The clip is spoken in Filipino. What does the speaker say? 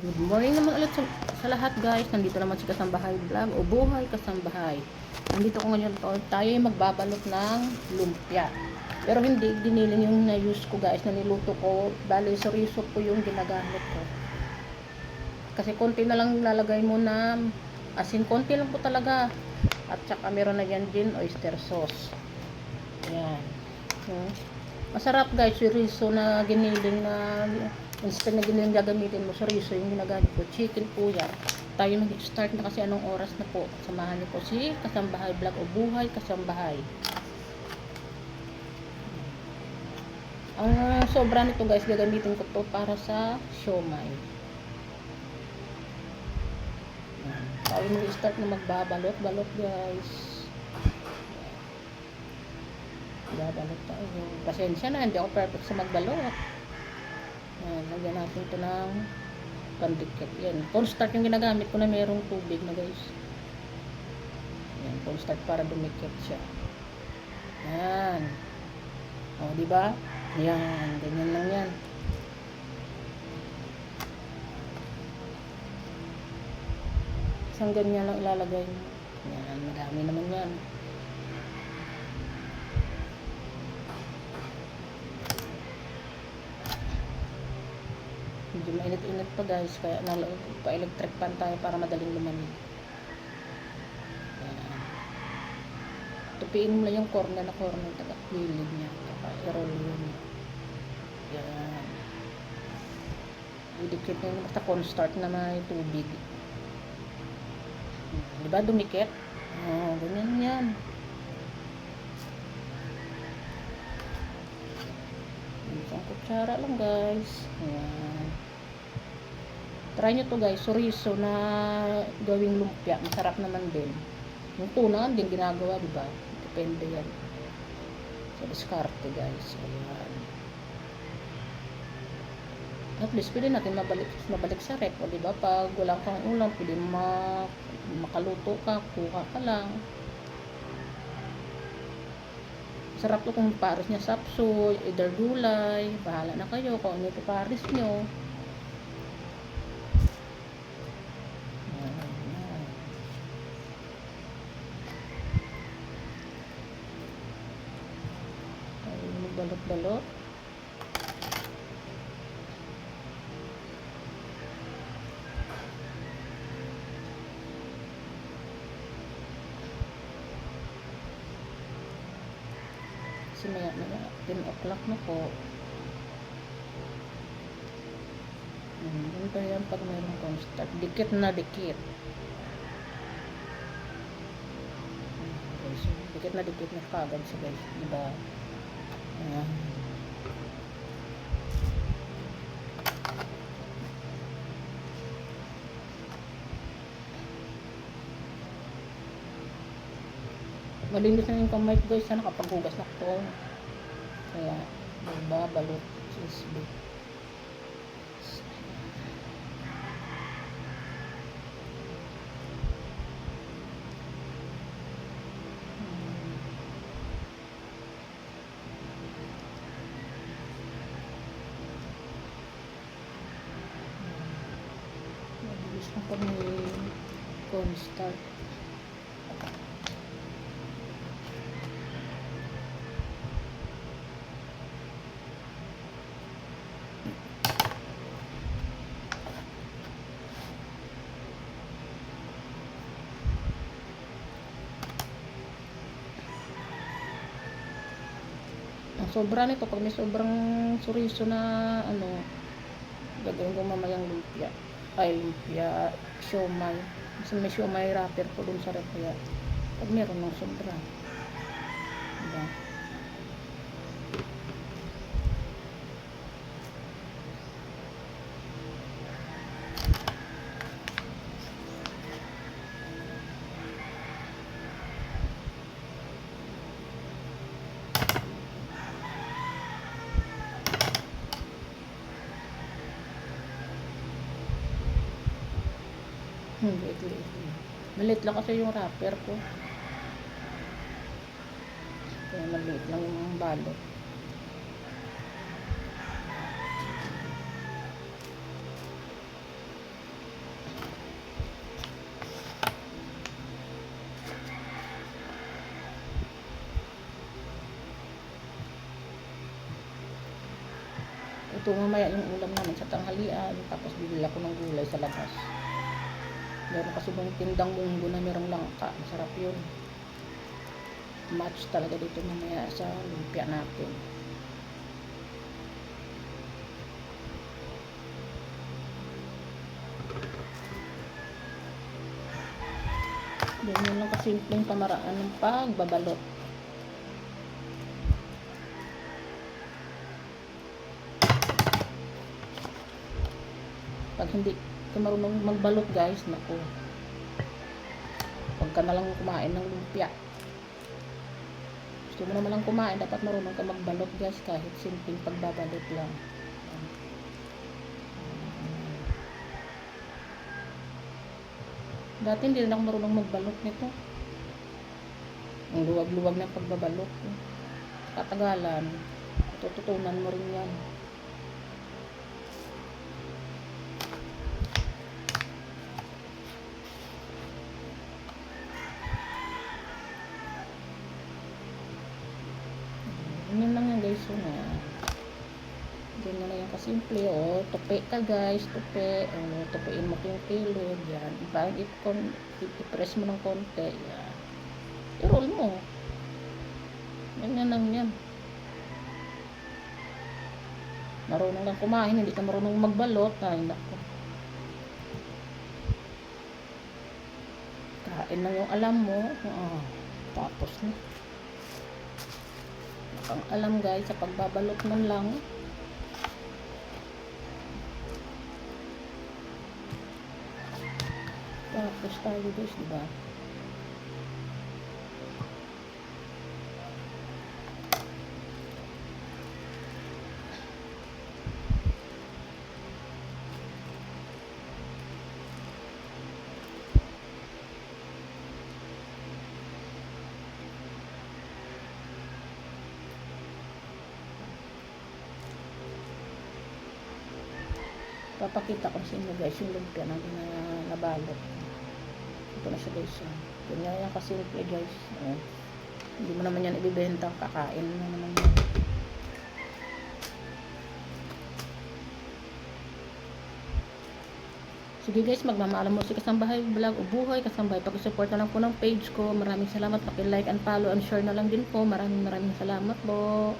Good morning naman ulit sa lahat guys. Nandito naman si Kasambahay Vlog o Buhay Kasambahay. Nandito ko ngayon tayo magbabalot ng lumpia. Pero hindi giniling yung na-use ko guys, na niluto ko. Bali, soriso po yung ginagamit ko. Kasi konti na lang lalagay mo na asin. Konti lang po talaga. At saka meron na yan din oyster sauce. Ayan. Masarap guys, soriso na giniling na instead na giniling gagamitin mo, soriso yung ginagamit ko. Chicken po yan. Tayo mag-start na kasi anong oras na po. Samahan niyo po si Kasambahay Vlog o Buhay Kasambahay. Ang sobra nito guys, gagamitin ko to para sa siomai. Tayo mag-start na magbabalot-balot guys. Babalot tayo. Pasensya na, hindi ako perfect sa magbalot. Lagyan natin ito ng pandikit. Yan. Cornstarch yung ginagamit ko na merong tubig na guys. Yan. Cornstarch para dumikit siya. Yan. O, diba? Yan. Ganyan lang yan. Isang ganyan lang ilalagay mo. Yan. Madami naman yan. Medyo mainit-init pa guys, kaya pa-electric pan tayo para madaling lumamig. Tupiin mo lang yung corner taga-gilid niya, i-roll yun. Yan. Idikit mo yung cornstarch na may tubig. Diba dumikit? Ganyan yan. Isang kutsara lang guys. Ayan. Try nyo to guys, soriso na gawing lumpia. Masarap naman din. Yung tuna din ginagawa, diba? Depende yan. Sa diskarte guys. Ayan. At least pwede natin mabalik sa rep. O diba? Pag walang kang ulam, pwede makaluto ka, kuha ka lang. Sarap to kung pares niya sapsoy, either gulay. Bahala na kayo kung ano ito pares nyo. Balot-balot. Kasi maya 10 o'clock na po. Ganito yan pag mayroong cornstarch. Dikit na dikit. Dikit na dikit na kagad siya guys. Diba? Ayan. Malinis na yung kamay ko guys. Sana kapaghugas na ito. Kaya babalot sisbi. Pag may cornstarch. Ang sobra nito, pag may sobrang soriso na gagawin ko mamayang lumpia. Ay, lumpia, siomai. Kasi may siomai wrapper po dun sa rep. Kaya pag meron ng sobra, diba? Liit. Maliit lang kasi yung wrapper ko. Kaya maliit lang yung balot. Ito mamaya yung ulam namin sa tanghalian. Tapos bibili ako ng gulay sa labas. Meron kasi bang tindang munggo na merong langka. Masarap yun. Match talaga dito mamaya sa lumpia natin. Ganyan lang kasimpleng pamaraan ng pagbabalot. Pag hindi ka marunong magbalot guys, naku, huwag ka na lang kumain ng lumpia. Gusto mo naman lang kumain, dapat marunong ka magbalot guys, kahit simpleng pagbabalot lang. Dati hindi rin ako marunong magbalot nito. Ang luwag-luwag ng pagbabalot. Katagalan, tututunan mo rin yan. Ganyan lang yan guys. Ganyan lang yan kasimple. Tupi ka guys. Tupi. Tupiin mo yung kilod. Yan. I-press mo ng konti. Yan. I-roll mo. Ganyan lang yan. Marunong lang kumain. Hindi ka marunong magbalot. Ay, naku. Kain lang yung alam mo. Tapos na. Ang alam guys, sa pagbabalot man lang. Tapos tayo guys, diba? Papakita ko sa inyo guys yung lumpia natin na nabalot. Ito na siya guys. Ganyan yan kasimple guys. Hindi mo naman yan ibibenta, kakain mo naman yan. Sige guys, magmamaalam mo si Kasambahay Vlog o Buhay Kasambahay. Pag-support na lang po ng page ko. Maraming salamat. Paki-like and follow and share na lang din po. Maraming salamat po.